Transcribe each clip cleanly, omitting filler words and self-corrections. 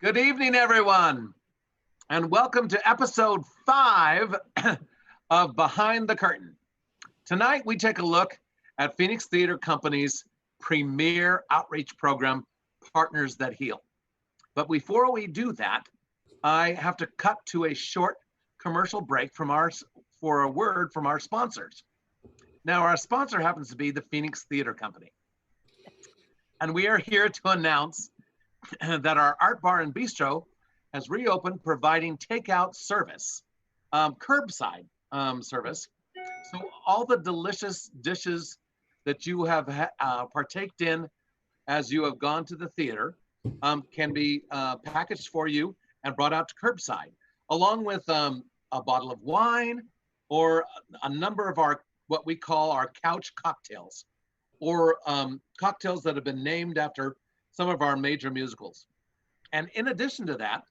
Good evening, everyone, and welcome to episode 5 of Behind the Curtain. Tonight, we take a look at Phoenix Theater Company's premier outreach program, Partners That Heal. But before we do that, I have to cut to a short commercial break for a word from our sponsors. Now, our sponsor happens to be the Phoenix Theater Company. And we are here to announce that our Art Bar and Bistro has reopened, providing takeout service, curbside service. So all the delicious dishes that you have partaked in as you have gone to the theater can be packaged for you and brought out to curbside, along with a bottle of wine or a number of what we call our couch cocktails, or cocktails that have been named after some of our major musicals. And in addition to that,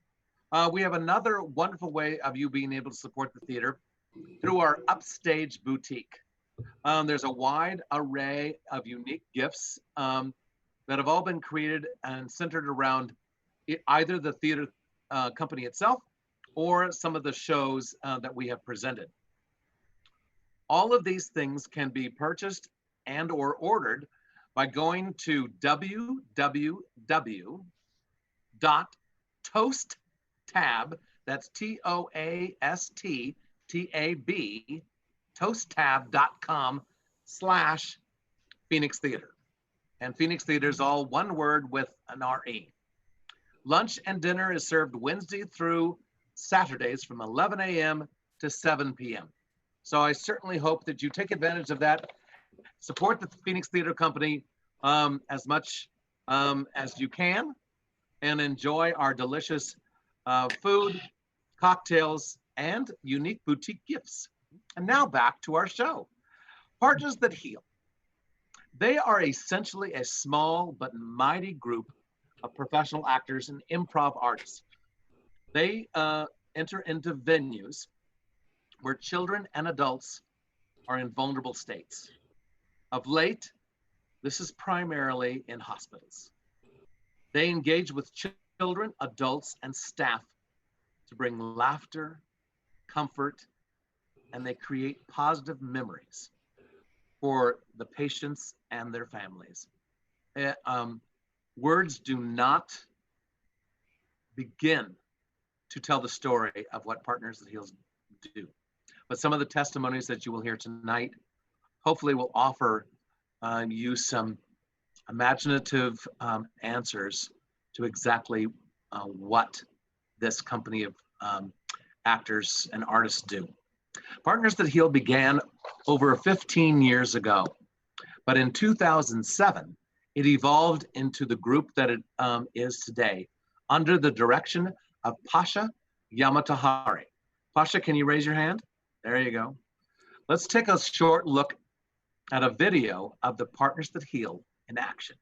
we have another wonderful way of you being able to support the theater through our Upstage Boutique. There's a wide array of unique gifts that have all been created and centered around either the theater company itself or some of the shows that we have presented. All of these things can be purchased and or ordered by going to www.toasttab, that's TOASTTAB, toasttab.com/Phoenix Theater. And Phoenix Theater is all one word with an RE. Lunch and dinner is served Wednesday through Saturdays from 11 a.m. to 7 p.m. So I certainly hope that you take advantage of that. Support the Phoenix Theater Company as much as you can, and enjoy our delicious food, cocktails, and unique boutique gifts. And now back to our show. Partners That Heal. They are essentially a small but mighty group of professional actors and improv artists. They enter into venues where children and adults are in vulnerable states. Of late, this is primarily in hospitals. They engage with children, adults, and staff to bring laughter, comfort, and they create positive memories for the patients and their families. Words do not begin to tell the story of what Partners That Heal do. But some of the testimonies that you will hear tonight hopefully will offer you some imaginative answers to exactly what this company of actors and artists do. Partners That Heal began over 15 years ago, but in 2007, it evolved into the group that it is today, under the direction of Pasha Yamatahari. Pasha, can you raise your hand? There you go. Let's take a short look at a video of the Partners That Heal in action.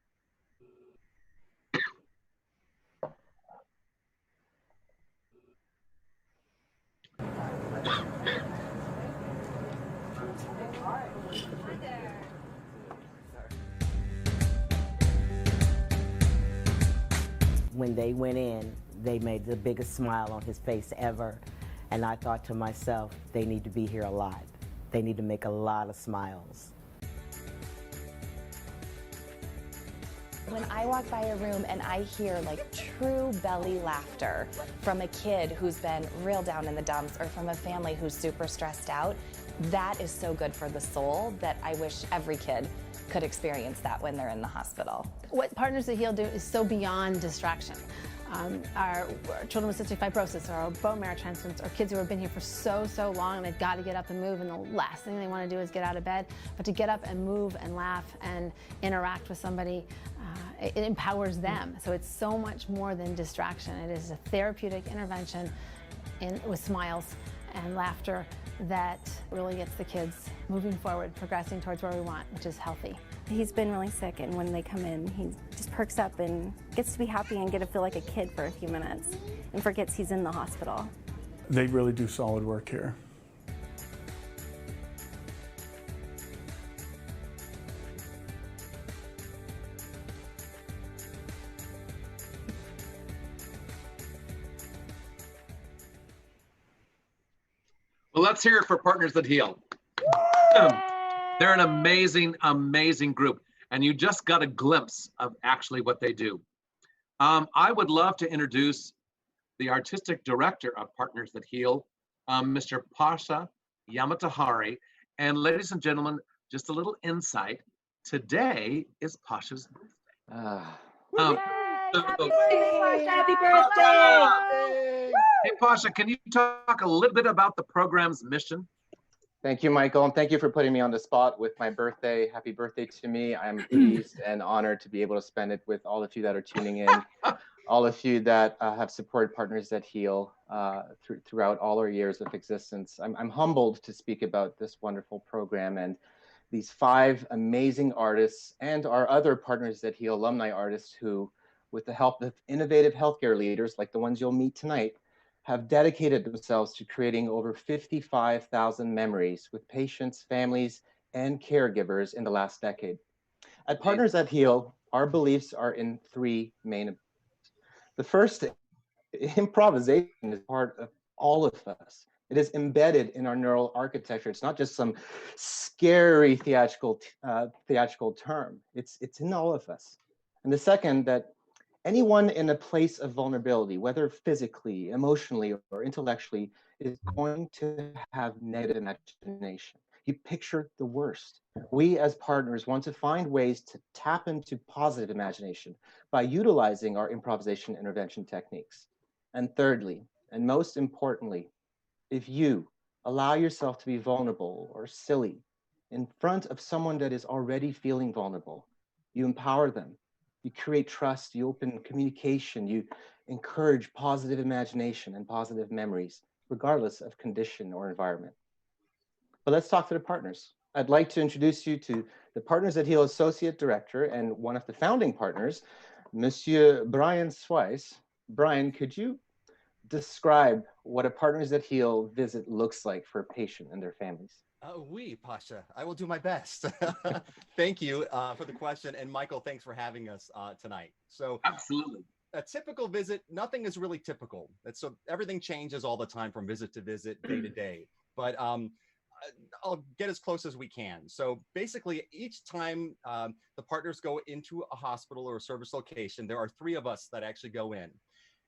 When they went in, they made the biggest smile on his face ever. And I thought to myself, they need to be here a lot. They need to make a lot of smiles. When I walk by a room and I hear like true belly laughter from a kid who's been real down in the dumps, or from a family who's super stressed out, that is so good for the soul that I wish every kid could experience that when they're in the hospital. What Partners That Heal do is so beyond distraction. Our children with cystic fibrosis, or our bone marrow transplants, or kids who have been here for so long and they've got to get up and move, and the last thing they want to do is get out of bed. But to get up and move and laugh and interact with somebody, it empowers them. So it's so much more than distraction. It is a therapeutic intervention with smiles and laughter that really gets the kids moving forward, progressing towards where we want, which is healthy. He's been really sick, and when they come in, he just perks up and gets to be happy and get to feel like a kid for a few minutes and forgets he's in the hospital. They really do solid work here. Well, let's hear it for Partners That Heal. They're an amazing, amazing group. And you just got a glimpse of actually what they do. I would love to introduce the artistic director of Partners That Heal, Mr. Pasha Yamatahari. And ladies and gentlemen, just a little insight. Today is Pasha's birthday. Happy birthday! Hey, Pasha, can you talk a little bit about the program's mission? Thank you, Michael, and thank you for putting me on the spot with my birthday. Happy birthday to me. I'm pleased and honored to be able to spend it with all of you that are tuning in, all of you that have supported Partners That Heal throughout all our years of existence. I'm humbled to speak about this wonderful program and these 5 amazing artists and our other Partners That Heal alumni artists who, with the help of innovative healthcare leaders like the ones you'll meet tonight, have dedicated themselves to creating over 55,000 memories with patients, families, and caregivers in the last decade. At Partners That Heal, our beliefs are in 3 main. The first, improvisation is part of all of us. It is embedded in our neural architecture. It's not just some scary theatrical term. It's in all of us. And the second, that anyone in a place of vulnerability, whether physically, emotionally, or intellectually, is going to have negative imagination. You picture the worst. We as partners want to find ways to tap into positive imagination by utilizing our improvisation intervention techniques. And thirdly, and most importantly, if you allow yourself to be vulnerable or silly in front of someone that is already feeling vulnerable, you empower them. You create trust, you open communication, you encourage positive imagination and positive memories, regardless of condition or environment. But let's talk to the partners. I'd like to introduce you to the Partners That Heal Associate Director and one of the founding partners, Monsieur Brian Swice. Brian, could you describe what a Partners That Heal visit looks like for a patient and their families? Oui, Pasha, I will do my best. Thank you for the question. And Michael, thanks for having us tonight. So Absolutely. A typical visit, nothing is really typical. So everything changes all the time from visit to visit, day to day. But I'll get as close as we can. So basically, each time the partners go into a hospital or a service location, there are 3 of us that actually go in.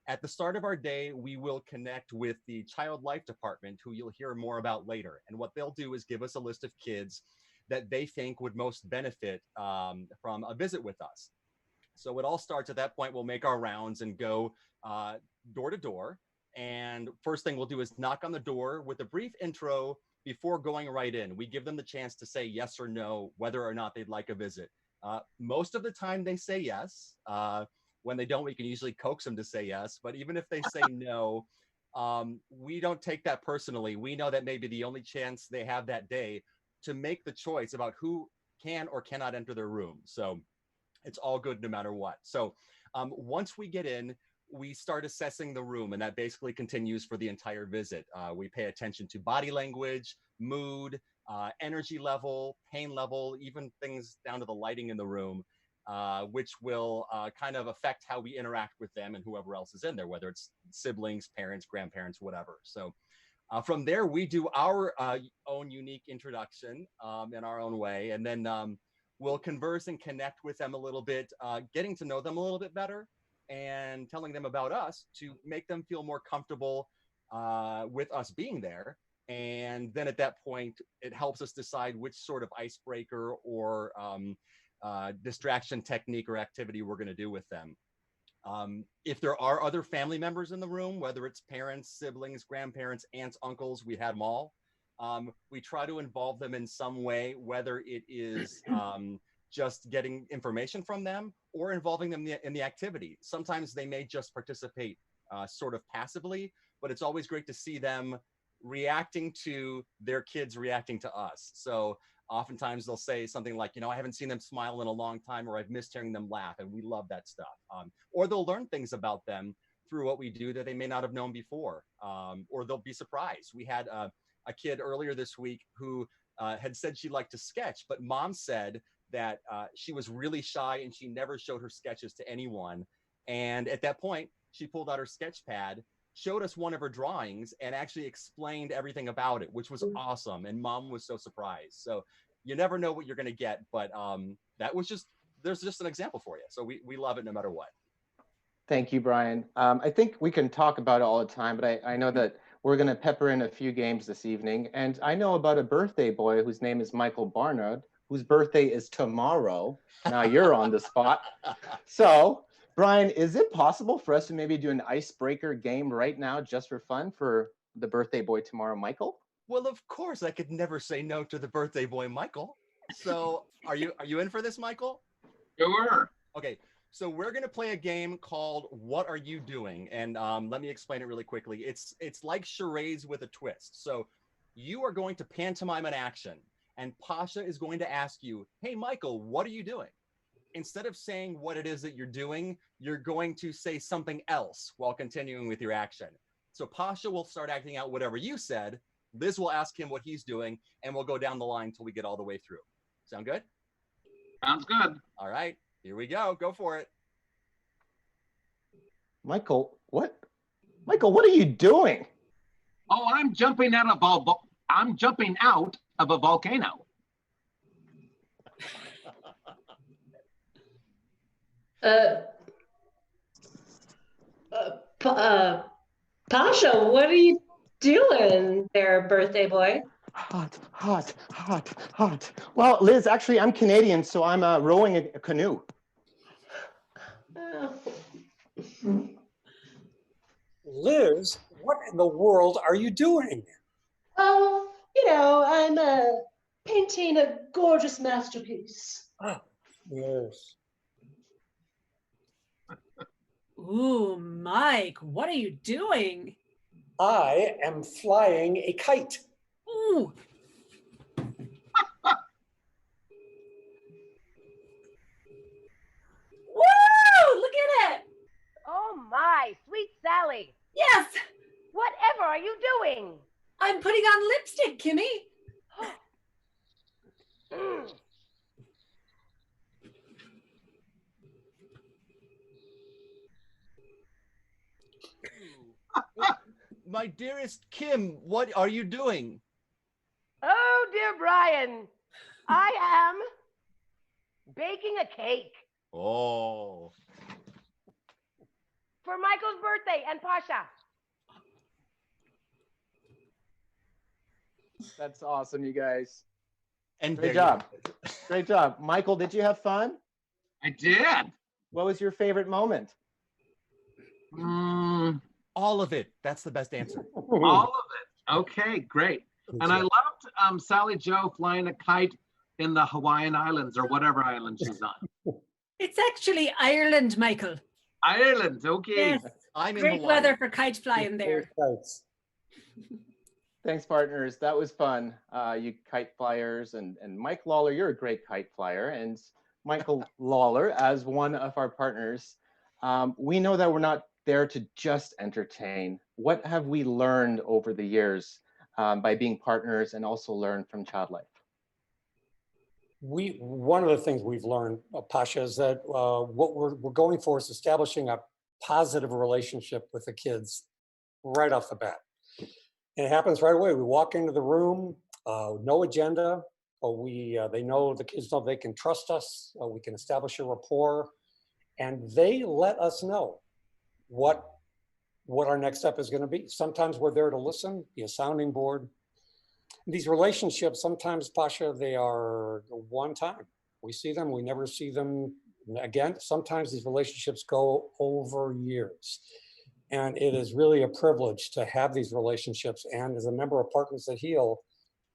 At the start of our day, we will connect with the Child Life Department, who you'll hear more about later. And what they'll do is give us a list of kids that they think would most benefit from a visit with us. So it all starts at that point. We'll make our rounds and go door to door. And first thing we'll do is knock on the door with a brief intro before going right in. We give them the chance to say yes or no, whether or not they'd like a visit. Most of the time they say yes. When they don't, we can usually coax them to say yes. But even if they say no, we don't take that personally. We know that may be the only chance they have that day to make the choice about who can or cannot enter their room. So it's all good no matter what. So once we get in, we start assessing the room, and that basically continues for the entire visit. We pay attention to body language, mood, energy level, pain level, even things down to the lighting in the room. Which will kind of affect how we interact with them and whoever else is in there, whether it's siblings, parents, grandparents, whatever. So from there, we do our own unique introduction in our own way. And then we'll converse and connect with them a little bit, getting to know them a little bit better and telling them about us to make them feel more comfortable with us being there. And then at that point, it helps us decide which sort of icebreaker or distraction technique or activity we're going to do with them. If there are other family members in the room, whether it's parents, siblings, grandparents, aunts, uncles, we had them all. We try to involve them in some way, whether it is just getting information from them or involving them in the activity. Sometimes they may just participate sort of passively, but it's always great to see them reacting to their kids reacting to us. So oftentimes they'll say something like, I haven't seen them smile in a long time, or I've missed hearing them laugh, and we love that stuff. Or they'll learn things about them through what we do that they may not have known before, or they'll be surprised. We had a kid earlier this week who had said she liked to sketch, but mom said that she was really shy and she never showed her sketches to anyone. And at that point, she pulled out her sketch pad showed us one of her drawings and actually explained everything about it, which was awesome. And Mom was so surprised. So you never know what you're going to get, but there's just an example for you. So we love it no matter what. Thank you, Brian. I think we can talk about it all the time, but I know that we're going to pepper in a few games this evening. And I know about a birthday boy whose name is Michael Barnard, whose birthday is tomorrow. Now you're on the spot. So, Brian, is it possible for us to maybe do an icebreaker game right now just for fun for the birthday boy tomorrow, Michael? Well, of course, I could never say no to the birthday boy, Michael. So are you in for this, Michael? Sure. Okay. So we're going to play a game called What Are You Doing? And let me explain it really quickly. It's like charades with a twist. So you are going to pantomime an action, and Pasha is going to ask you, hey, Michael, what are you doing? Instead of saying what it is that you're doing, you're going to say something else while continuing with your action. So Pasha will start acting out whatever you said. Liz will ask him what he's doing, and we'll go down the line until we get all the way through. Sound good? Sounds good. All right. Here we go. Go for it. Michael, what? Michael, what are you doing? Oh, I'm jumping out of a volcano. Pasha, what are you doing there, birthday boy? Hot, hot, hot, hot. Well, Liz, actually, I'm Canadian, so I'm rowing a canoe. Liz, what in the world are you doing? Oh, I'm painting a gorgeous masterpiece. Oh, yes. Ooh, Mike, what are you doing? I am flying a kite. Ooh. Woo! Look at it! Oh my, sweet Sally. Yes! Whatever are you doing? I'm putting on lipstick, Kimmy. My dearest Kim, what are you doing? Oh, dear Brian, I am baking a cake Oh. for Michael's birthday and Pasha. That's awesome, you guys. And great job. Great job. Michael, did you have fun? I did. What was your favorite moment? All of it. That's the best answer. All of it. Okay, great. And I loved Sally Joe flying a kite in the Hawaiian Islands or whatever island she's on. It's actually Ireland, Michael. Ireland, okay. Yes. I'm in Great Hawaii. weather for kite flying there. Thanks, partners. That was fun. You kite flyers and Mike Lawler, you're a great kite flyer. And Michael Lawler, as one of our partners, we know that we're not there to just entertain. What have we learned over the years by being partners and also learn from Child Life? One of the things we've learned, Pasha, is that what we're going for is establishing a positive relationship with the kids right off the bat. And it happens right away. We walk into the room, no agenda. They know, the kids know they can trust us. We can establish a rapport, and they let us know what our next step is going to be. Sometimes we're there to listen, be a sounding board. These relationships, sometimes, Pasha, they are one time. We see them, we never see them again. Sometimes these relationships go over years. And it is really a privilege to have these relationships, and as a member of Partners That Heal,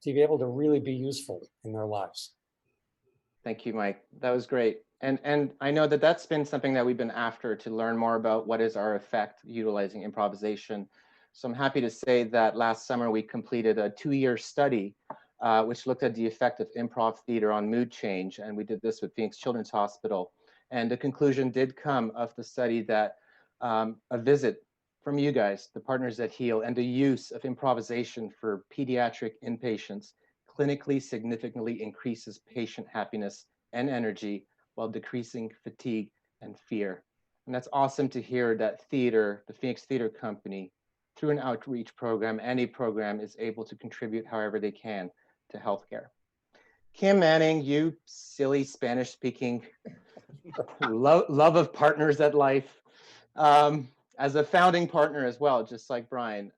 to be able to really be useful in their lives. Thank you, Mike. That was great. And I know that that's been something that we've been after, to learn more about what is our effect utilizing improvisation. So I'm happy to say that last summer we completed a 2-year study which looked at the effect of improv theater on mood change. And we did this with Phoenix Children's Hospital. And the conclusion did come of the study that a visit from you guys, the Partners That Heal, and the use of improvisation for pediatric inpatients clinically significantly increases patient happiness and energy while decreasing fatigue and fear. And that's awesome to hear that theater, the Phoenix Theater Company, through an outreach program, any program is able to contribute however they can to healthcare. Kim Manning, you silly Spanish-speaking love of partners at life. As a founding partner as well, just like Brian,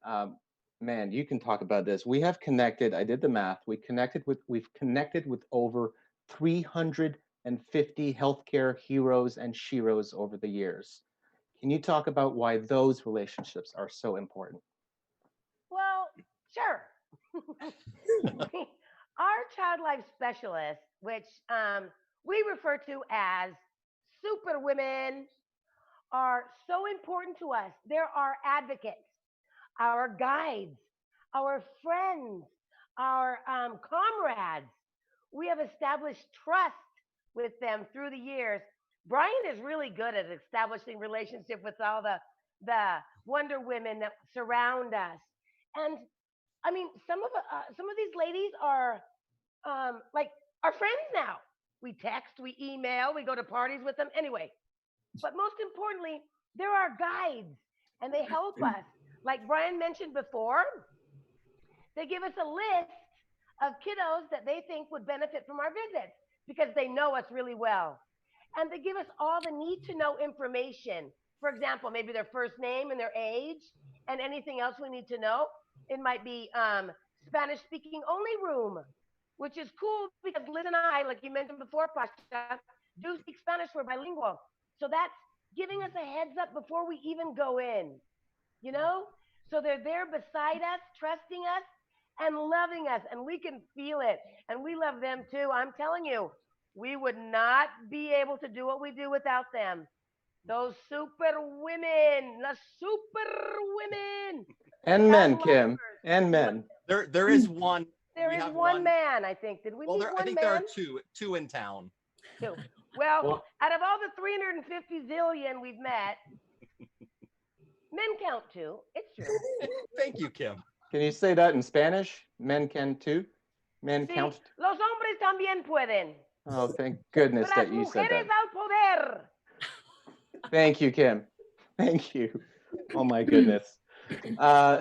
man, you can talk about this. We have connected, I did the math, we've connected with over 350 healthcare heroes and sheroes over the years. Can you talk about why those relationships are so important? Well, sure. Our child life specialists, which we refer to as super women, are so important to us. They're our advocates, our guides, our friends, our comrades. We have established trust with them through the years. Brian is really good at establishing relationship with all the Wonder Women that surround us. And I mean, some of these ladies are like our friends now. We text, we email, we go to parties with them. Anyway, but most importantly, they're our guides and they help us. Like Brian mentioned before, they give us a list of kiddos that they think would benefit from our visits because they know us really well. And they give us all the need to know information. For example, maybe their first name and their age and anything else we need to know. It might be Spanish speaking only room, which is cool because Liz and I, like you mentioned before, Pasha, do speak Spanish. We're bilingual. So that's giving us a heads up before we even go in, you know? So they're there beside us, trusting us and loving us, and we can feel it. And we love them too. I'm telling you, we would not be able to do what we do without them. Those super women, the super women. And men, Kim, and men. There is one. There is one man, I think. Did we meet one man? I think there are two in town. Two. Well, out of all the 350 zillion we've met, men count too. It's true. Thank you, Kim. Can you say that in Spanish? Men can too? Men Sí, count? los hombres también pueden. Oh, thank goodness Las that you said mujeres that. al poder. Thank you, Kim. Thank you. Oh my goodness.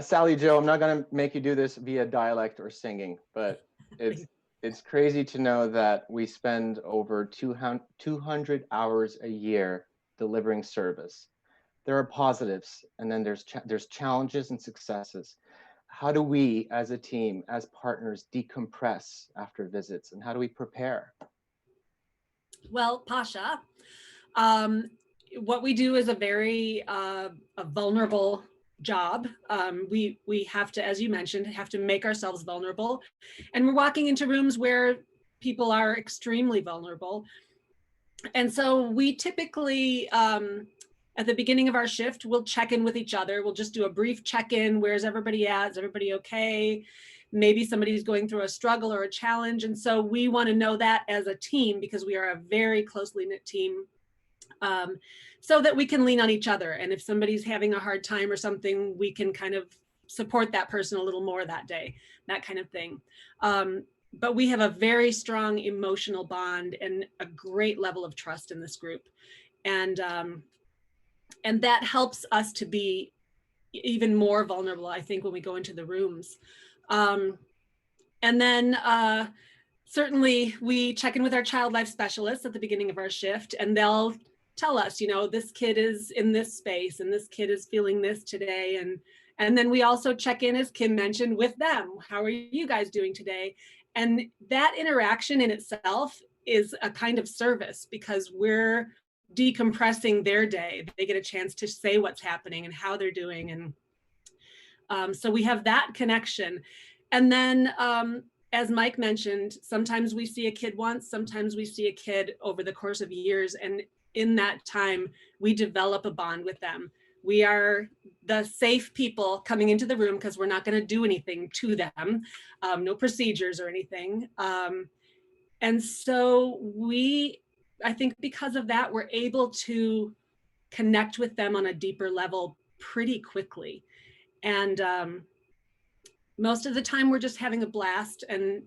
Sally Joe, I'm not going to make you do this via dialect or singing, but it's crazy to know that we spend over 200 hours a year delivering service. There are positives, and then there's challenges and successes. How do we, as a team, as partners, decompress after visits, and how do we prepare? Well, Pasha, what we do is a very a vulnerable job. We have to, as you mentioned, have to make ourselves vulnerable, and we're walking into rooms where people are extremely vulnerable. And so we typically, at the beginning of our shift, we'll check in with each other. We'll just do a brief check-in. Where's everybody at? Is everybody okay? Maybe somebody's going through a struggle or a challenge. And so we want to know that as a team, because we are a very closely knit team, so that we can lean on each other. And if somebody's having a hard time or something, we can kind of support that person a little more that day, that kind of thing. But we have a very strong emotional bond and a great level of trust in this group. And that helps us to be even more vulnerable, I think, when we go into the rooms. And then certainly we check in with our child life specialists at the beginning of our shift, and they'll tell us, you know, this kid is in this space and this kid is feeling this today. And then we also check in, as Kim mentioned, with them. How are you guys doing today? And that interaction in itself is a kind of service, because we're decompressing their day. They get a chance to say what's happening and how they're doing. And so we have that connection. And then, as Mike mentioned, sometimes we see a kid once, sometimes we see a kid over the course of years. And in that time, we develop a bond with them. We are the safe people coming into the room because we're not going to do anything to them, no procedures or anything. And so I think because of that, we're able to connect with them on a deeper level pretty quickly. And most of the time we're just having a blast and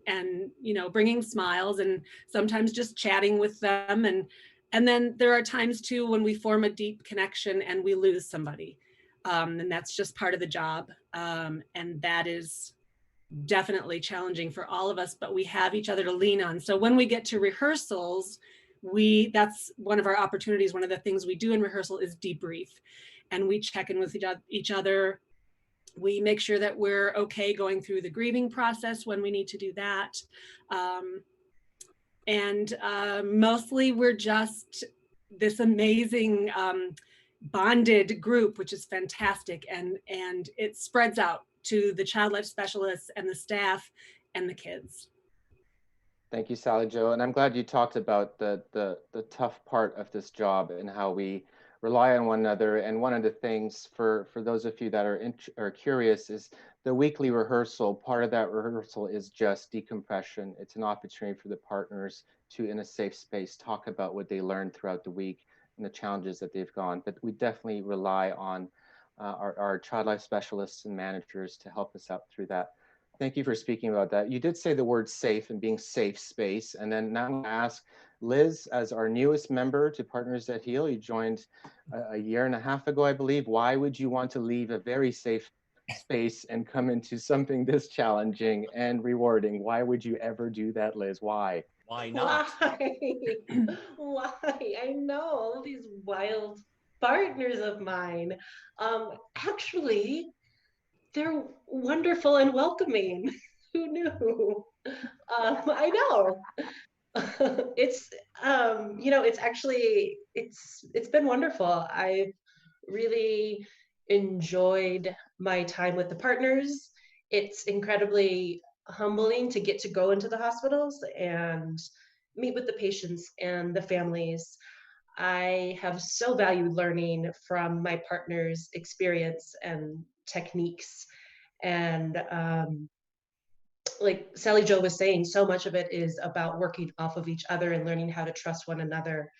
you know, bringing smiles and sometimes just chatting with them. And then there are times too when we form a deep connection and we lose somebody. And that's just part of the job. And that is definitely challenging for all of us, but we have each other to lean on. So when we get to rehearsals, that's one of our opportunities. One of the things we do in rehearsal is debrief, and we check in with each other. We make sure that we're okay going through the grieving process when we need to do that. Mostly we're just this amazing bonded group, which is fantastic. And it spreads out to the child life specialists and the staff and the kids. Thank you, Sally Jo. And I'm glad you talked about the tough part of this job and how we rely on one another. And one of the things for those of you that are curious is the weekly rehearsal. Part of that rehearsal is just decompression. It's an opportunity for the partners to, in a safe space, talk about what they learned throughout the week and the challenges that they've gone. But we definitely rely on our child life specialists and managers to help us out through that. Thank you for speaking about that. You did say the word safe and being safe space. And then now I'm going to ask Liz, as our newest member to Partners That Heal, you joined a year and a half ago, I believe. Why would you want to leave a very safe space and come into something this challenging and rewarding? Why would you ever do that, Liz? Why? Why not? Why? Why? I know all of these wild partners of mine. Actually, they're wonderful and welcoming. Who knew? I know. It's it's actually it's been wonderful. I've really enjoyed my time with the partners. It's incredibly humbling to get to go into the hospitals and meet with the patients and the families. I have so valued learning from my partners' experience and techniques. And like Sally Jo was saying, so much of it is about working off of each other and learning how to trust one another.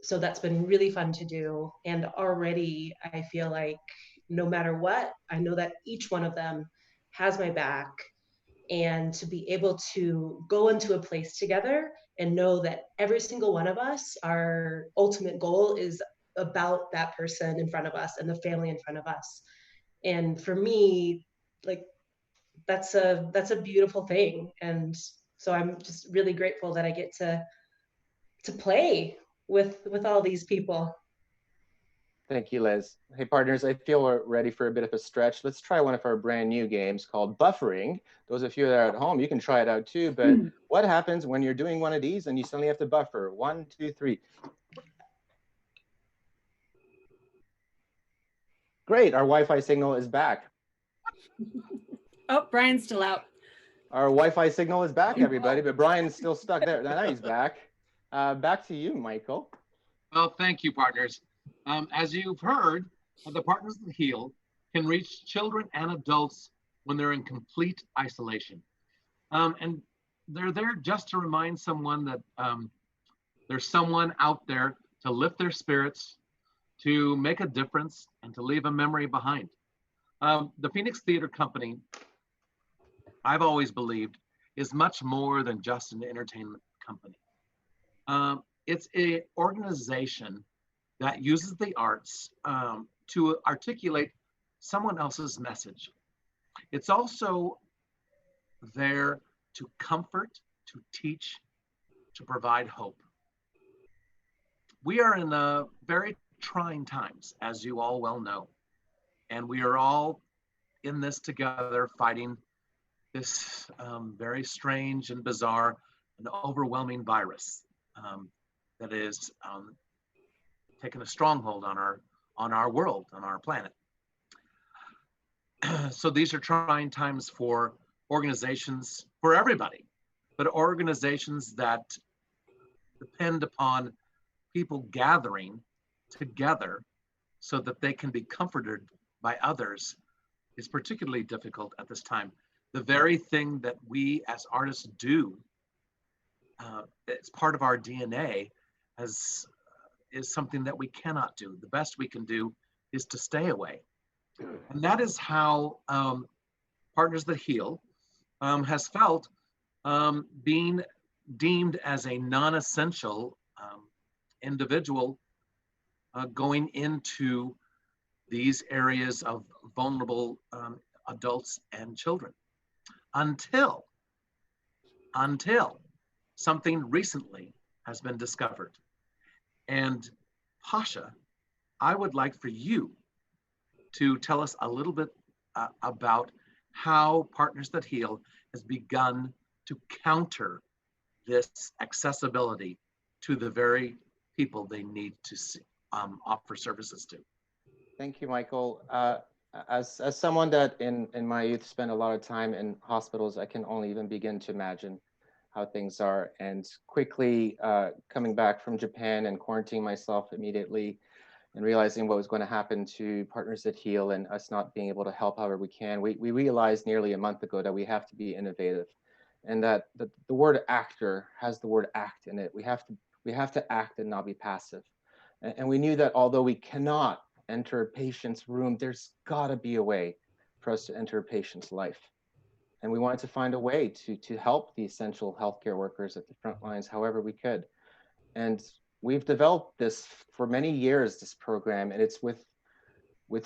So that's been really fun to do. And already I feel like no matter what, I know that each one of them has my back. And to be able to go into a place together and know that every single one of us, our ultimate goal is about that person in front of us and the family in front of us. And for me, like, that's a beautiful thing. And so I'm just really grateful that I get to play with all these people. Thank you, Liz. Hey, partners, I feel we're ready for a bit of a stretch. Let's try one of our brand new games called buffering. Those of you that are at home, you can try it out too. But what happens when you're doing one of these and you suddenly have to buffer? 1, 2, 3. Great, our Wi-Fi signal is back. Oh, Brian's still out. Our Wi-Fi signal is back, everybody, but Brian's still stuck there. Now he's back. Back to you, Michael. Well, thank you, partners. As you've heard, the Partners That Heal can reach children and adults when they're in complete isolation. And they're there just to remind someone that there's someone out there to lift their spirits, to make a difference, and to leave a memory behind. The Phoenix Theater Company, I've always believed, is much more than just an entertainment company. It's an organization that uses the arts to articulate someone else's message. It's also there to comfort, to teach, to provide hope. We are in very trying times, as you all well know, and we are all in this together, fighting this very strange and bizarre and overwhelming virus that is taken a stronghold on our world, on our planet. So these are trying times for organizations, for everybody, but organizations that depend upon people gathering together so that they can be comforted by others is particularly difficult at this time. The very thing that we as artists do, it's part of our DNA, is something that we cannot do. The best we can do is to stay away. And that is how Partners That Heal has felt being deemed as a non-essential individual going into these areas of vulnerable adults and children until something recently has been discovered. And Pasha, I would like for you to tell us a little bit about how Partners That Heal has begun to counter this accessibility to the very people they need to offer services to. Thank you, Michael. As someone that in my youth spent a lot of time in hospitals, I can only even begin to imagine how things are. And quickly coming back from Japan and quarantining myself immediately and realizing what was going to happen to Partners That Heal and us not being able to help however we can, we realized nearly a month ago that we have to be innovative, and that the word actor has the word act in it. We have to act and not be passive. And we knew that although we cannot enter a patient's room, there's got to be a way for us to enter a patient's life. And we wanted to find a way to help the essential healthcare workers at the front lines however we could. And we've developed this for many years, this program, and it's with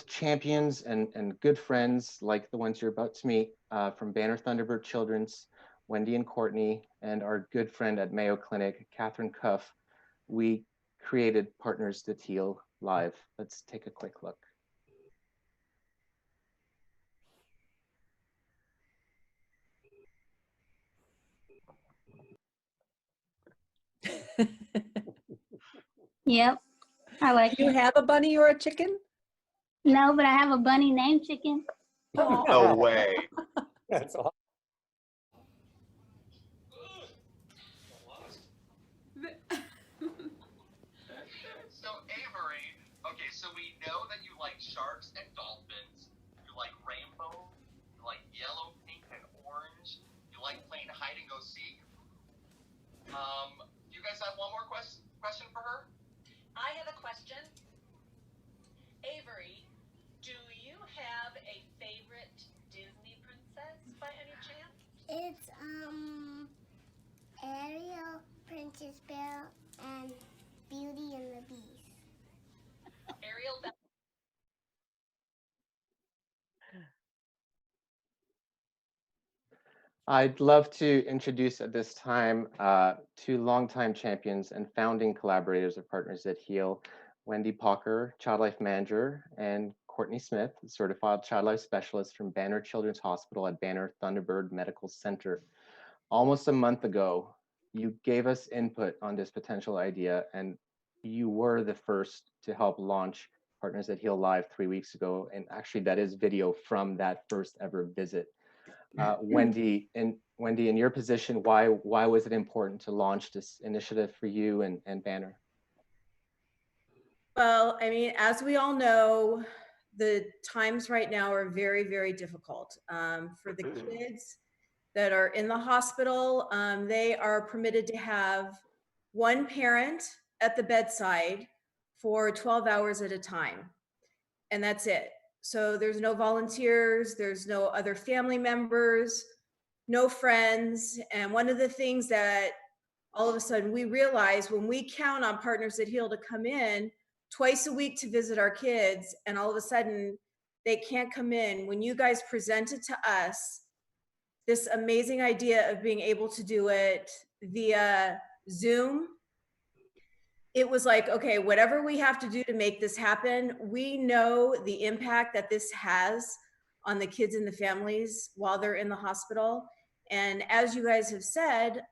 champions and good friends like the ones you're about to meet from Banner Thunderbird Children's, Wendy and Courtney, and our good friend at Mayo Clinic, Catherine Cuff. We created Partners That Heal Live. Let's take a quick look. Yep, I like it. Do you have a bunny or a chicken? No, but I have a bunny named Chicken. No way. That's awesome. So Avery, okay, so we know that you like sharks and dolphins, you like rainbow, you like yellow, pink, and orange, you like playing hide and go seek. You guys have one more question for her? I have a question. Avery, do you have a favorite Disney princess by any chance? It's Ariel, Princess Belle, and Beauty and the Beast. Ariel, I'd love to introduce at this time two longtime champions and founding collaborators of Partners That Heal, Wendy Pocker, Child Life Manager, and Courtney Smith, Certified Child Life Specialist from Banner Children's Hospital at Banner Thunderbird Medical Center. Almost a month ago, you gave us input on this potential idea, and you were the first to help launch Partners That Heal Live 3 weeks ago. And actually, that is video from that first ever visit. Wendy, in your position, why was it important to launch this initiative for you and Banner? Well, I mean, as we all know, the times right now are very, very difficult for the kids that are in the hospital. They are permitted to have one parent at the bedside for 12 hours at a time, and that's it. So there's no volunteers, there's no other family members, no friends. And one of the things that all of a sudden we realize when we count on Partners That Heal to come in twice a week to visit our kids, and all of a sudden they can't come in. When you guys presented to us this amazing idea of being able to do it via Zoom, it was like, okay, whatever we have to do to make this happen, we know the impact that this has on the kids and the families while they're in the hospital. And as you guys have said,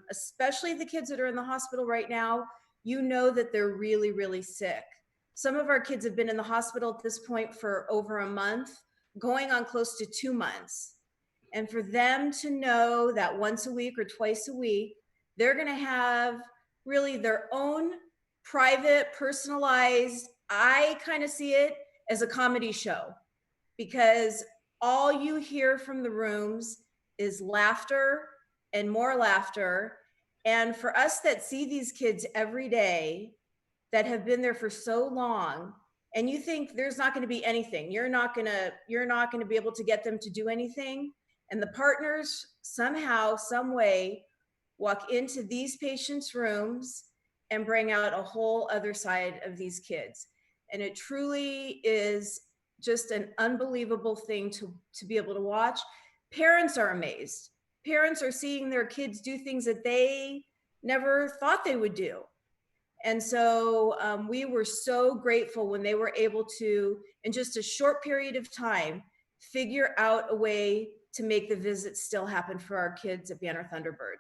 especially the kids that are in the hospital right now, you know that they're really, really sick. Some of our kids have been in the hospital at this point for over a month, going on close to 2 months. And for them to know that once a week or twice a week, they're gonna have really their own private, personalized, I kind of see it as a comedy show, because all you hear from the rooms is laughter and more laughter. And for us that see these kids every day, that have been there for so long, and you think there's not going to be anything, you're not going to be able to get them to do anything, and the partners somehow, some way walk into these patients' rooms and bring out a whole other side of these kids. And it truly is just an unbelievable thing to be able to watch. Parents are amazed. Parents are seeing their kids do things that they never thought they would do. And so we were so grateful when they were able to, in just a short period of time, figure out a way to make the visits still happen for our kids at Banner Thunderbird.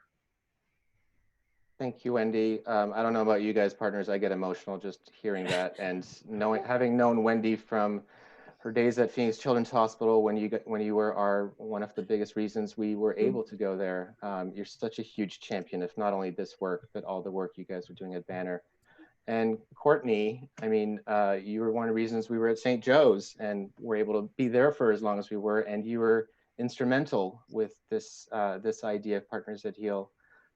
Thank you, Wendy. I don't know about you guys, partners. I get emotional just hearing that, and having known Wendy from her days at Phoenix Children's Hospital when you were one of the biggest reasons we were able to go there. You're such a huge champion of not only this work, but all the work you guys are doing at Banner. And Courtney, I mean, you were one of the reasons we were at St. Joe's and were able to be there for as long as we were, and you were instrumental with this idea of Partners That Heal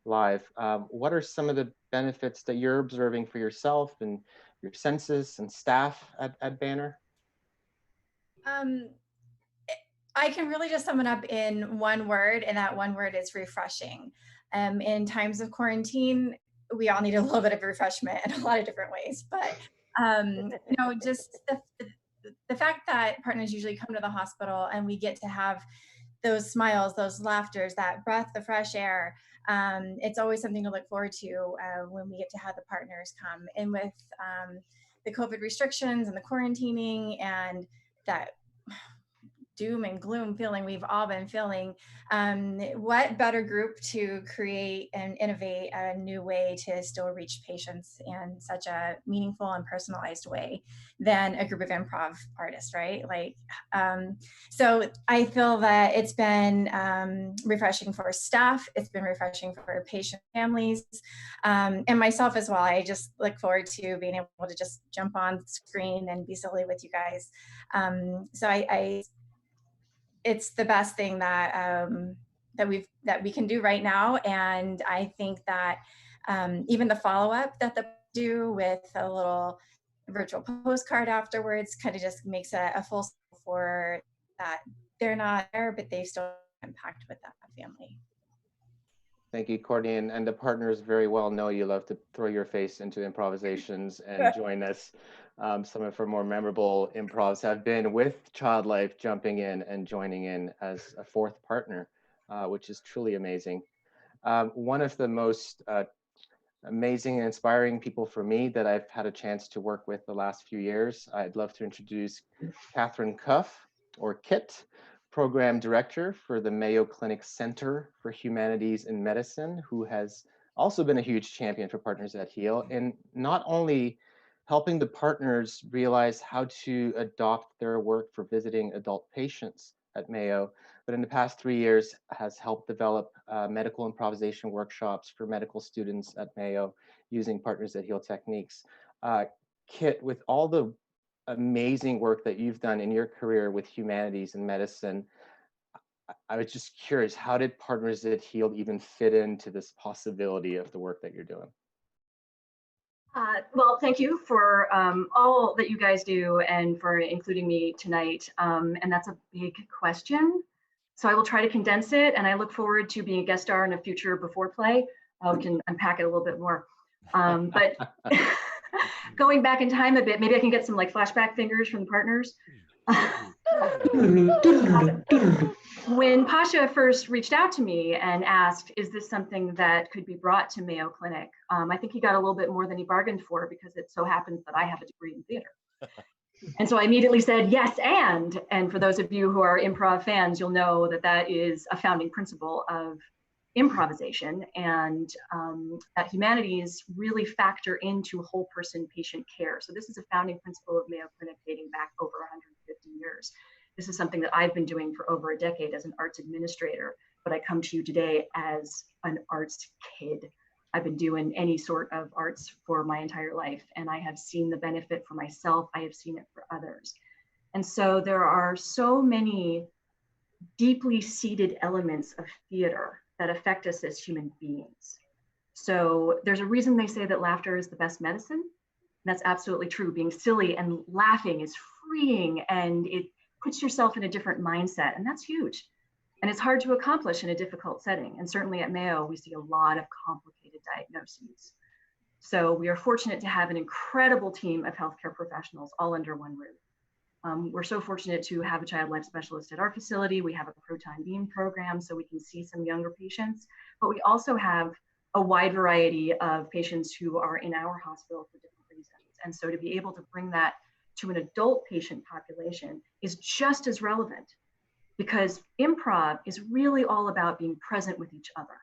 Live. What are some of the benefits that you're observing for yourself and your census and staff at Banner? I can really just sum it up in one word, and that one word is refreshing. In times of quarantine, we all need a little bit of refreshment in a lot of different ways, but just the fact that partners usually come to the hospital and we get to have those smiles, those laughters, that breath of fresh air, it's always something to look forward to when we get to have the partners come. And with the COVID restrictions and the quarantining and that doom and gloom feeling we've all been feeling, what better group to create and innovate a new way to still reach patients in such a meaningful and personalized way than a group of improv artists, right? So I feel that it's been refreshing for staff, it's been refreshing for patient families, and myself as well. I just look forward to being able to just jump on screen and be silly with you guys. So it's the best thing that we can do right now, and I think that even the follow-up that they do with a little virtual postcard afterwards kind of just makes a full circle for that. They're not there, but they still impact with that family. Thank you, Courtney, and the partners very well know you love to throw your face into improvisations and join us. Some of our more memorable improvs have been with Child Life jumping in and joining in as a fourth partner, which is truly amazing. One of the most amazing and inspiring people for me that I've had a chance to work with the last few years, I'd love to introduce Catherine Cuff, or Kit, Program Director for the Mayo Clinic Center for Humanities and Medicine, who has also been a huge champion for Partners That Heal, and not only helping the partners realize how to adopt their work for visiting adult patients at Mayo, but in the past 3 years has helped develop medical improvisation workshops for medical students at Mayo using Partners That Heal techniques. Kit, with all the amazing work that you've done in your career with humanities and medicine, I was just curious, how did Partners That Heal even fit into this possibility of the work that you're doing? Well, thank you for all that you guys do and for including me tonight. And that's a big question. So I will try to condense it, and I look forward to being a guest star in a future Before play. We can unpack it a little bit more. But going back in time a bit, maybe I can get some flashback fingers from the partners. When Pasha first reached out to me and asked, is this something that could be brought to Mayo Clinic? I think he got a little bit more than he bargained for, because it so happens that I have a degree in theater. And so I immediately said, yes, and for those of you who are improv fans, you'll know that that is a founding principle of improvisation, and that humanities really factor into whole person patient care. So this is a founding principle of Mayo Clinic dating back over 150 years. This is something that I've been doing for over a decade as an arts administrator, but I come to you today as an arts kid. I've been doing any sort of arts for my entire life, and I have seen the benefit for myself. I have seen it for others. And so there are so many deeply seated elements of theater that affect us as human beings. So there's a reason they say that laughter is the best medicine. That's absolutely true. Being silly and laughing is freeing, and it puts yourself in a different mindset, and that's huge. And it's hard to accomplish in a difficult setting. And certainly at Mayo, we see a lot of complicated diagnoses. So we are fortunate to have an incredible team of healthcare professionals all under one roof. We're so fortunate to have a child life specialist at our facility. We have a proton beam program so we can see some younger patients, but we also have a wide variety of patients who are in our hospital for different reasons. And so to be able to bring that to an adult patient population is just as relevant, because improv is really all about being present with each other.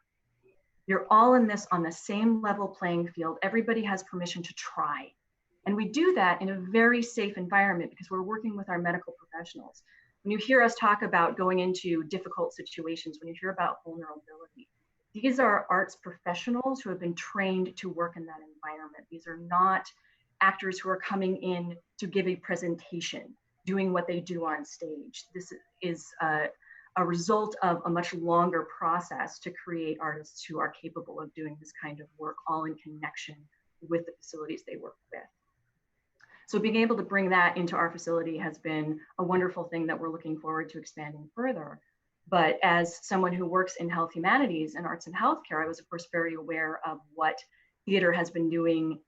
You're all in this on the same level playing field. Everybody has permission to try. And we do that in a very safe environment because we're working with our medical professionals. When you hear us talk about going into difficult situations, when you hear about vulnerability, these are arts professionals who have been trained to work in that environment. These are not actors who are coming in to give a presentation, doing what they do on stage. This is a result of a much longer process to create artists who are capable of doing this kind of work, all in connection with the facilities they work with. So being able to bring that into our facility has been a wonderful thing that we're looking forward to expanding further. But as someone who works in health humanities and arts and healthcare, I was of course very aware of what theater has been doing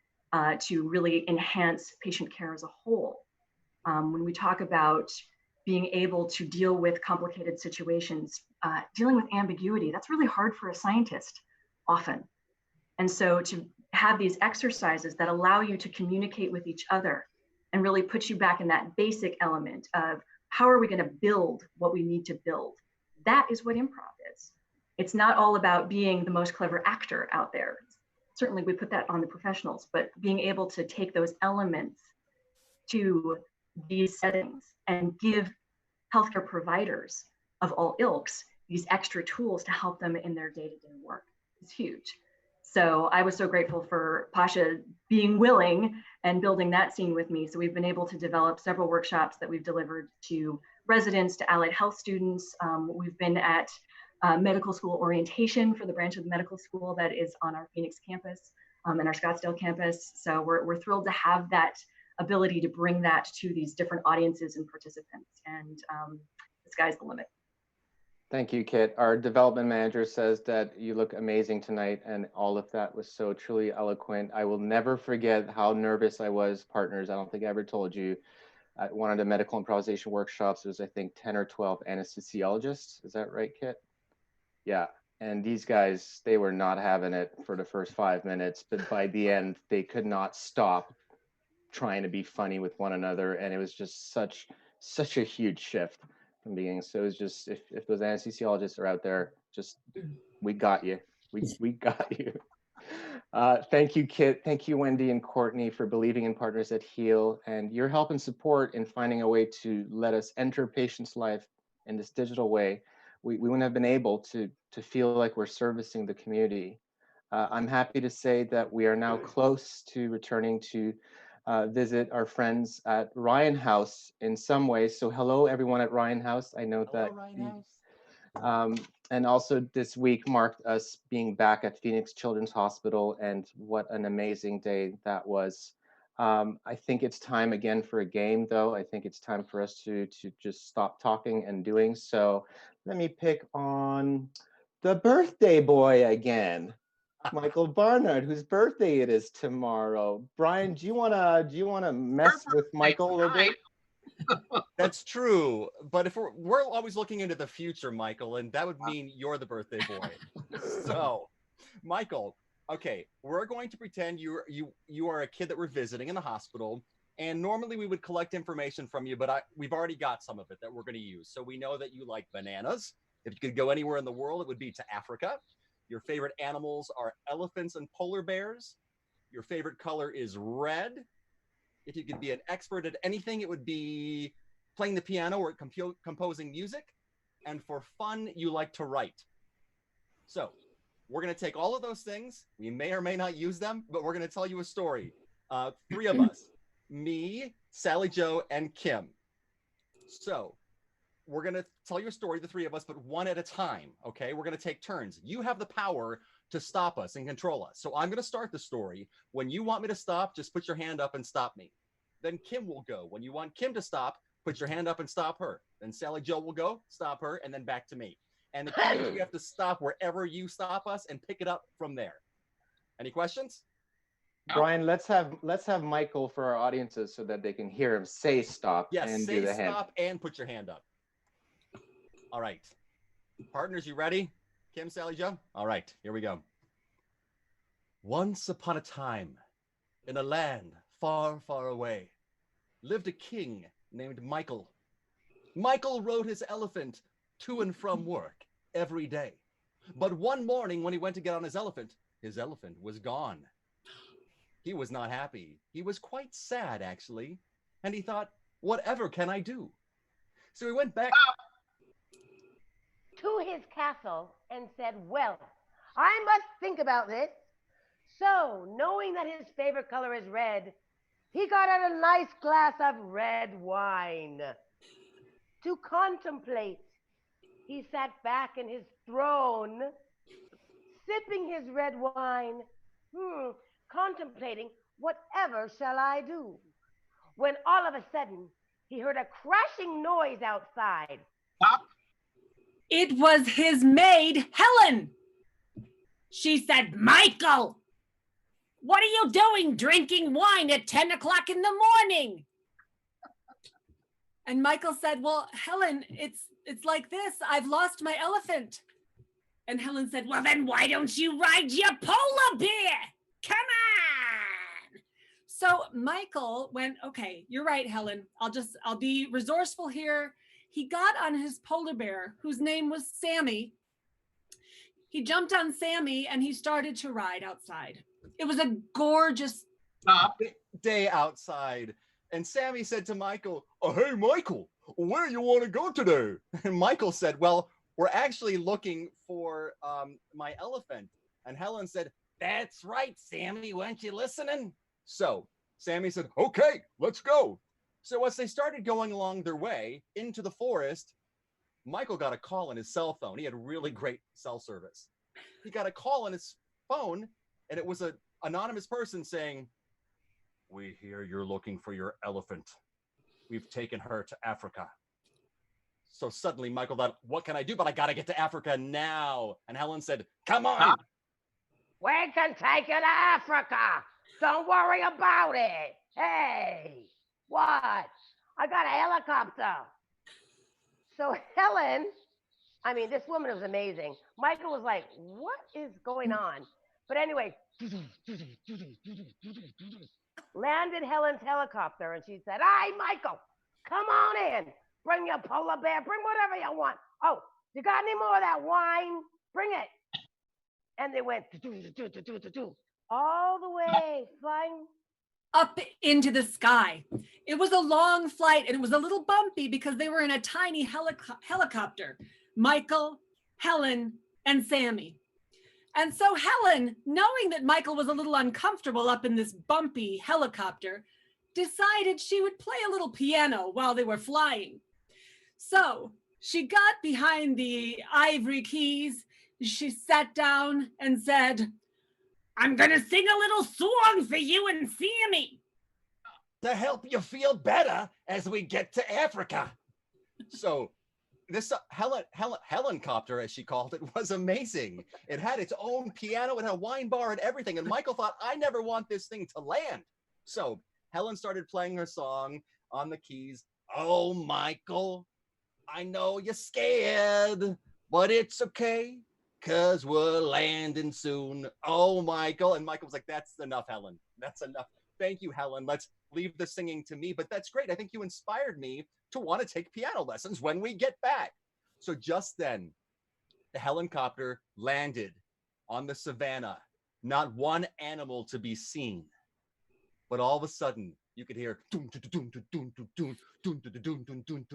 to really enhance patient care as a whole. When we talk about being able to deal with complicated situations, dealing with ambiguity, that's really hard for a scientist often. And so to have these exercises that allow you to communicate with each other and really put you back in that basic element of how are we going to build what we need to build? That is what improv is. It's not all about being the most clever actor out there. Certainly we put that on the professionals, but being able to take those elements to these settings and give healthcare providers of all ilks these extra tools to help them in their day-to-day work is huge. So I was so grateful for Pasha being willing and building that scene with me. So we've been able to develop several workshops that we've delivered to residents, to allied health students. We've been at medical school orientation for the branch of the medical school that is on our Phoenix campus and our Scottsdale campus. So we're thrilled to have that ability to bring that to these different audiences and participants. And the sky's the limit. Thank you, Kit. Our development manager says that you look amazing tonight, and all of that was so truly eloquent. I will never forget how nervous I was, partners. I don't think I ever told you. At one of the medical improvisation workshops, there was, I think, 10 or 12 anesthesiologists. Is that right, Kit? Yeah. And these guys, they were not having it for the first 5 minutes, but by the end, they could not stop trying to be funny with one another. And it was just such a huge shift from the beginning. So it was just, if those anesthesiologists are out there, just, we got you. We got you. Thank you, Kit. Thank you, Wendy and Courtney, for believing in Partners That Heal and your help and support in finding a way to let us enter patients' life in this digital way. We wouldn't have been able to feel like we're servicing the community. I'm happy to say that we are now close to returning to visit our friends at Ryan House in some ways. So hello, everyone at Ryan House. I know that. And also this week marked us being back at Phoenix Children's Hospital, and what an amazing day that was. I think it's time again for a game, though. I think it's time for us to just stop talking and doing. So let me pick on the birthday boy again, Michael Barnard, whose birthday it is tomorrow. Brian, do you wanna mess with Michael a little bit? That's true, but if we're always looking into the future, Michael, and that would mean you're the birthday boy. So, Michael, okay, we're going to pretend you are a kid that we're visiting in the hospital, and normally we would collect information from you, but we've already got some of it that we're going to use. So we know that you like bananas. If you could go anywhere in the world, it would be to Africa. Your favorite animals are elephants and polar bears. Your favorite color is red. If you could be an expert at anything, it would be playing the piano or composing music. And for fun, you like to write. So we're going to take all of those things. We may or may not use them, but we're going to tell you a story. 3 of us, me, Sally Jo, and Kim. So we're going to tell you a story, the 3 of us, but one at a time, okay? We're going to take turns. You have the power to stop us and control us. So I'm going to start the story. When you want me to stop, just put your hand up and stop me. Then Kim will go. When you want Kim to stop, put your hand up and stop her. Then Sally Jo will go, stop her, and then back to me. And the key is you have to stop wherever you stop us and pick it up from there. Any questions? Brian, let's have Michael for our audiences so that they can hear him say stop Yes, and say do the hand. stop and put your hand up. All right. Partners, you ready? Kim, Sally, Joe? All right, here we go. Once upon a time, in a land far, far away, lived a king named Michael. Michael rode his elephant to and from work every day. But one morning when he went to get on his elephant was gone. He was not happy. He was quite sad, actually. And he thought, whatever can I do? So he went back to his castle and said, well, I must think about this. So, knowing that his favorite color is red, he got out a nice glass of red wine. To contemplate, he sat back in his throne, sipping his red wine, contemplating, whatever shall I do? When all of a sudden, he heard a crashing noise outside. Stop. It was his maid, Helen. She said, Michael, what are you doing drinking wine at 10 o'clock in the morning? And Michael said, well, Helen, it's like this. I've lost my elephant. And Helen said, well, then why don't you ride your polar bear? Come on. So Michael went, okay, you're right, Helen. I'll be resourceful here. He got on his polar bear, whose name was Sammy. He jumped on Sammy and he started to ride outside. It was a gorgeous day outside. And Sammy said to Michael, oh, hey, Michael, where you want to go today? And Michael said, well, we're actually looking for my elephant. And Helen said, that's right, Sammy, weren't you listening? So Sammy said, okay, let's go. So as they started going along their way into the forest, Michael got a call on his cell phone. He had really great cell service. He got a call on his phone, and it was an anonymous person saying, we hear you're looking for your elephant. We've taken her to Africa. So suddenly Michael thought, what can I do? But I got to get to Africa now. And Helen said, come on. We can take you to Africa. Don't worry about it. Hey, what? I got a helicopter. So Helen, I mean, this woman was amazing. Michael was like, what is going on? But anyway, landed Helen's helicopter, and she said, hey, Michael, come on in. Bring your polar bear. Bring whatever you want. Oh, you got any more of that wine? Bring it. And they went all the way flying up into the sky. It was a long flight, and it was a little bumpy because they were in a tiny helicopter. Michael, Helen, and Sammy. And so Helen, knowing that Michael was a little uncomfortable up in this bumpy helicopter, decided she would play a little piano while they were flying. So she got behind the ivory keys. She sat down and said, I'm going to sing a little song for you and Sammy. To help you feel better as we get to Africa. So this Helencopter, as she called it, was amazing. It had its own piano, it had a wine bar and everything. And Michael thought, I never want this thing to land. So Helen started playing her song on the keys. Oh, Michael, I know you're scared, but it's okay, because we're landing soon. Oh, Michael. And Michael was like, that's enough, Helen. That's enough. Thank you, Helen. Let's leave the singing to me. But that's great. I think you inspired me to want to take piano lessons when we get back. So just then, the Helencopter landed on the savannah. Not one animal to be seen. But all of a sudden, you could hear doon doon doon doon doon doon doon doon doon doon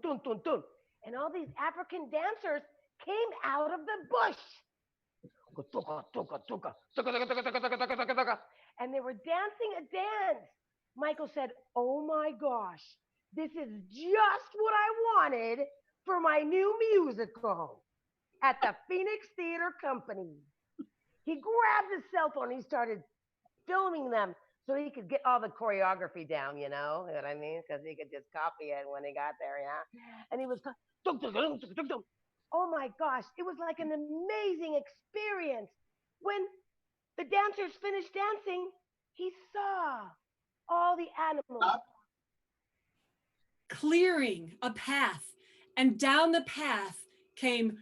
doon doon doon. And all these African dancers came out of the bush. And they were dancing a dance. Michael said, oh my gosh, this is just what I wanted for my new musical at the Phoenix Theater Company. He grabbed his cell phone and he started filming them so he could get all the choreography down, you know what I mean? Because he could just copy it when he got there, yeah. And he was, Oh my gosh, it was like an amazing experience. When the dancers finished dancing, he saw all the animals clearing a path, and down the path came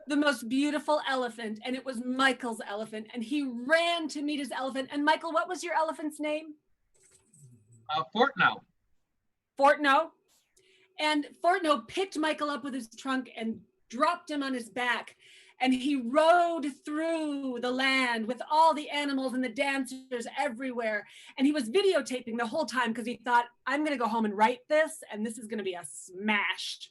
the most beautiful elephant, and it was Michael's elephant, and he ran to meet his elephant. And Michael, what was your elephant's name? Fortno. Fortno. And Fortno picked Michael up with his trunk and dropped him on his back. And he rode through the land with all the animals and the dancers everywhere. And he was videotaping the whole time because he thought, I'm going to go home and write this, and this is going to be a smash.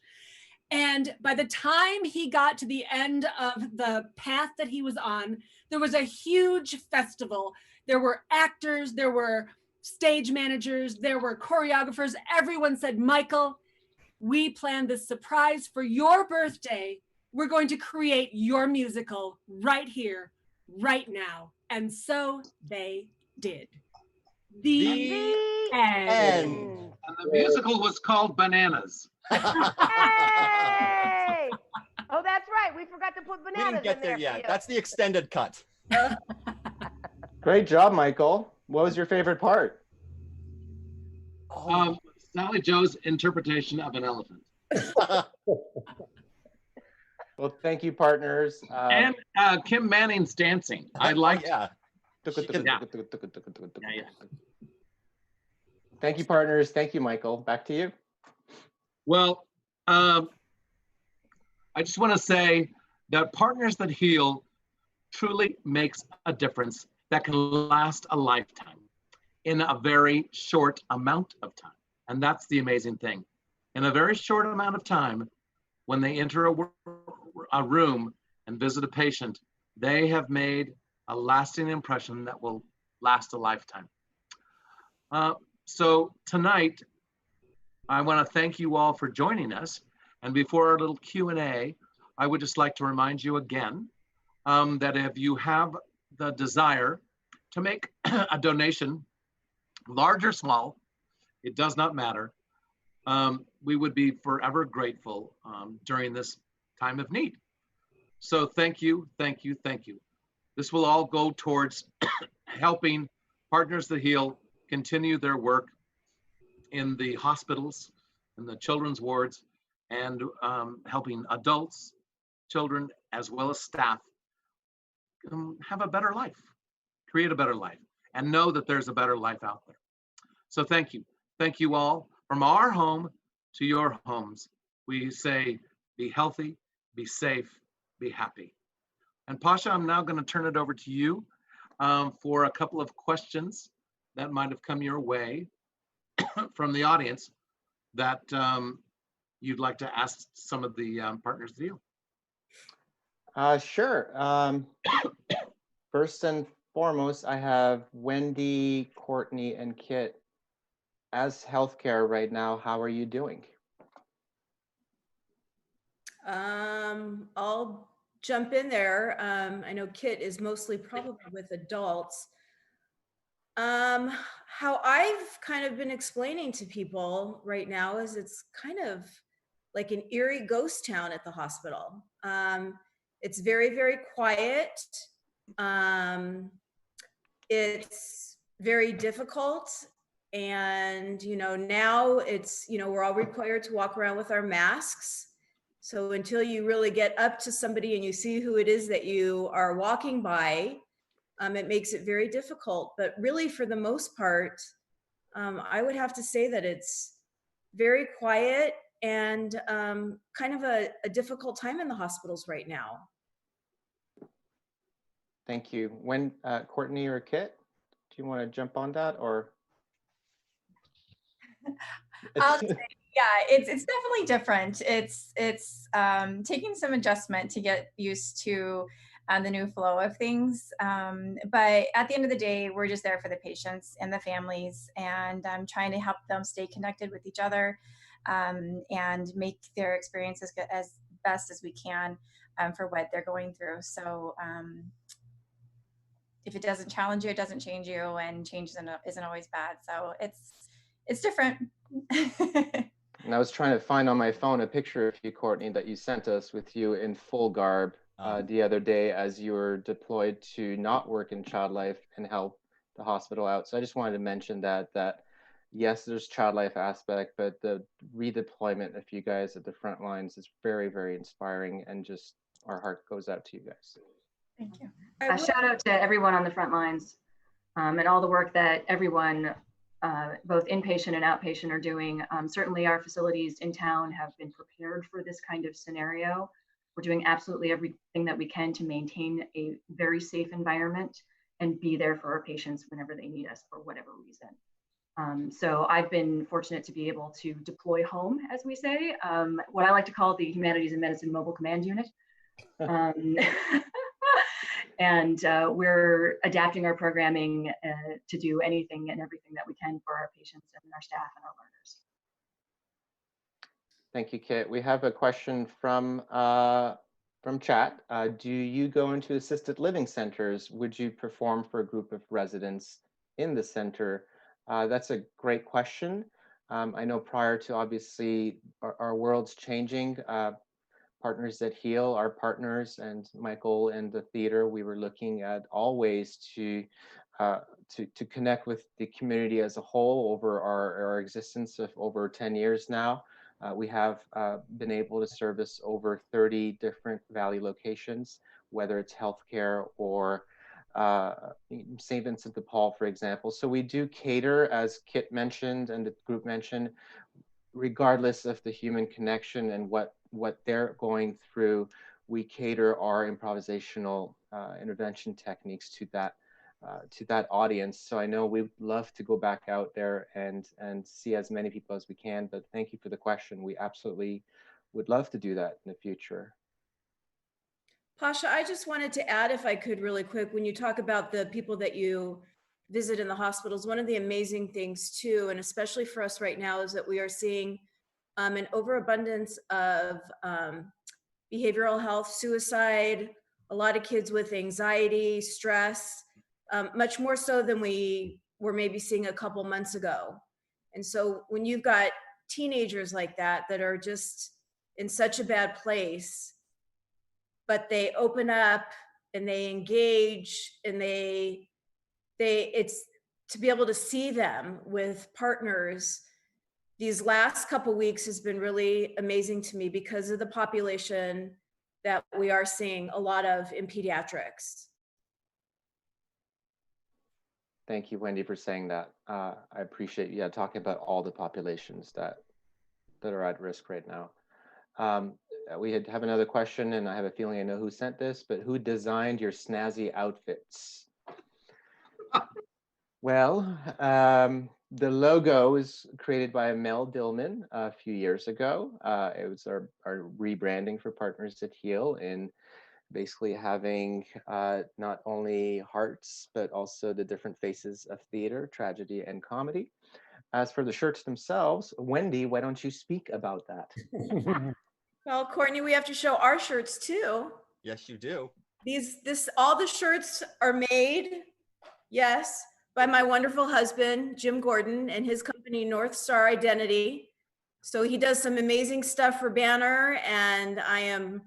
And by the time he got to the end of the path that he was on, there was a huge festival. There were actors, there were stage managers, there were choreographers. Everyone said, Michael, we planned this surprise for your birthday. We're going to create your musical right here, right now. And so they did. The end. And the musical was called Bananas. Hey! Oh, that's right. We forgot to put We bananas didn't get in there for yet. you. That's the extended cut. Great job, Michael. What was your favorite part? Sally Joe's interpretation of an elephant. Well, thank you, partners. And Kim Manning's dancing. I liked. Yeah. Yeah. Thank you, partners. Thank you, Michael. Back to you. Well, I just want to say that Partners That Heal truly makes a difference that can last a lifetime in a very short amount of time. And that's the amazing thing. In a very short amount of time, when they enter a room and visit a patient, they have made a lasting impression that will last a lifetime. So tonight, I want to thank you all for joining us. And before our little Q&A, I would just like to remind you again that if you have the desire to make a donation, large or small, it does not matter. We would be forever grateful during this time of need. So thank you, thank you, thank you. This will all go towards helping Partners That Heal continue their work in the hospitals, in the children's wards, and helping adults, children, as well as staff have a better life, create a better life, and know that there's a better life out there. So thank you. Thank you all. From our home to your homes, we say, be healthy, be safe, be happy. And Pasha, I'm now going to turn it over to you for a couple of questions that might have come your way from the audience that you'd like to ask some of the Partners That Heal. Sure. First and foremost, I have Wendy, Courtney, and Kit. As healthcare right now, how are you doing? I'll jump in there. I know Kit is mostly probably with adults. How I've kind of been explaining to people right now is it's kind of like an eerie ghost town at the hospital. It's very, very quiet. It's very difficult. And, you know, now it's, you know, we're all required to walk around with our masks. So until you really get up to somebody and you see who it is that you are walking by, it makes it very difficult. But really, for the most part, I would have to say that it's very quiet and kind of a difficult time in the hospitals right now. Thank you. When Courtney or Kit, do you want to jump on that, or? I'll say, yeah, it's definitely different. It's taking some adjustment to get used to the new flow of things. But at the end of the day, we're just there for the patients and the families, and trying to help them stay connected with each other and make their experience as best as we can for what they're going through. So if it doesn't challenge you, it doesn't change you, and change isn't always bad. So it's different. And I was trying to find on my phone a picture of you, Courtney, that you sent us with you in full garb the other day as you were deployed to not work in child life and help the hospital out. So I just wanted to mention that yes, there's child life aspect, but the redeployment of you guys at the front lines is very, very inspiring, and just our heart goes out to you guys. Thank you. A shout out to everyone on the front lines and all the work that everyone, both inpatient and outpatient, are doing. Certainly our facilities in town have been prepared for this kind of scenario. We're doing absolutely everything that we can to maintain a very safe environment and be there for our patients whenever they need us for whatever reason. So I've been fortunate to be able to deploy home, as we say, what I like to call the Humanities and Medicine Mobile Command Unit. And we're adapting our programming to do anything and everything that we can for our patients and our staff and our learners. Thank you, Kit. We have a question from chat. Do you go into assisted living centers? Would you perform for a group of residents in the center? That's a great question. I know prior to, obviously, our world's changing. Partners That Heal, our partners, and Michael and the theater, we were looking at all ways to connect with the community as a whole over our existence of over 10 years now. We have been able to service over 30 different Valley locations, whether it's healthcare or St. Vincent de Paul, for example. So we do cater, as Kit mentioned and the group mentioned, regardless of the human connection and what they're going through, we cater our improvisational intervention techniques to that audience. So I know we'd love to go back out there and see as many people as we can, but thank you for the question. We absolutely would love to do that in the future. Pasha, I just wanted to add, if I could really quick, when you talk about the people that you visit in the hospitals, one of the amazing things too, and especially for us right now, is that we are seeing an overabundance of behavioral health, suicide, a lot of kids with anxiety, stress, much more so than we were maybe seeing a couple months ago. And so when you've got teenagers like that are just in such a bad place, but they open up and they engage, and it's to be able to see them with partners these last couple weeks has been really amazing to me because of the population that we are seeing a lot of in pediatrics. Thank you, Wendy, for saying that. I appreciate you talking about all the populations that are at risk right now. We have another question, and I have a feeling I know who sent this, but who designed your snazzy outfits? Well, the logo is created by Mel Dillman a few years ago. It was our rebranding for Partners That Heal, in basically having not only hearts, but also the different faces of theater, tragedy, and comedy. As for the shirts themselves, Wendy, why don't you speak about that? Well, Courtney, we have to show our shirts too. Yes, you do. All the shirts are made, yes, by my wonderful husband, Jim Gordon, and his company, North Star Identity. So he does some amazing stuff for Banner, and I am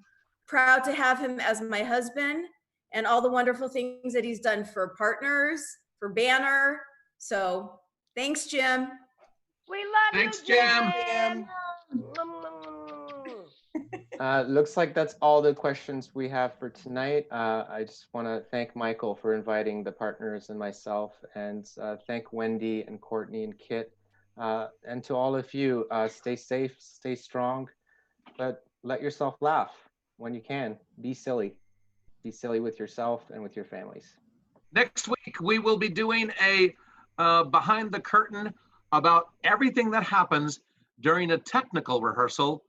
proud to have him as my husband, and all the wonderful things that he's done for Partners, for Banner. So thanks, Jim. We love Thanks, you, Jim. Looks like that's all the questions we have for tonight. I just want to thank Michael for inviting the partners and myself, and thank Wendy and Courtney and Kit. And to all of you, stay safe, stay strong, but let yourself laugh when you can. Be silly. Be silly with yourself and with your families. Next week, we will be doing a behind the curtain about everything that happens during a technical rehearsal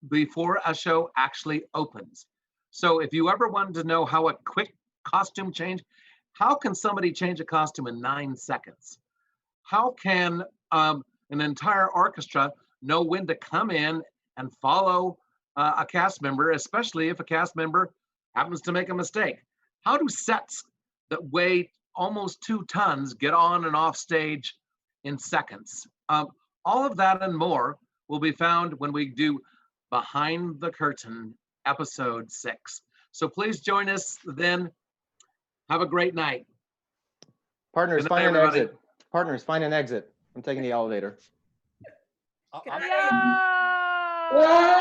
before a show actually opens. So if you ever wanted to know how a quick costume change, how can somebody change a costume in 9 seconds? How can an entire orchestra know when to come in and follow a cast member, especially if a cast member happens to make a mistake? How do sets that weigh almost 2 tons get on and off stage in seconds? All of that and more will be found when we do Behind the Curtain, episode 6. So please join us then. Have a great night. Partners, Good night, find an everybody. exit. Partners, find an exit. I'm taking the elevator. Yeah.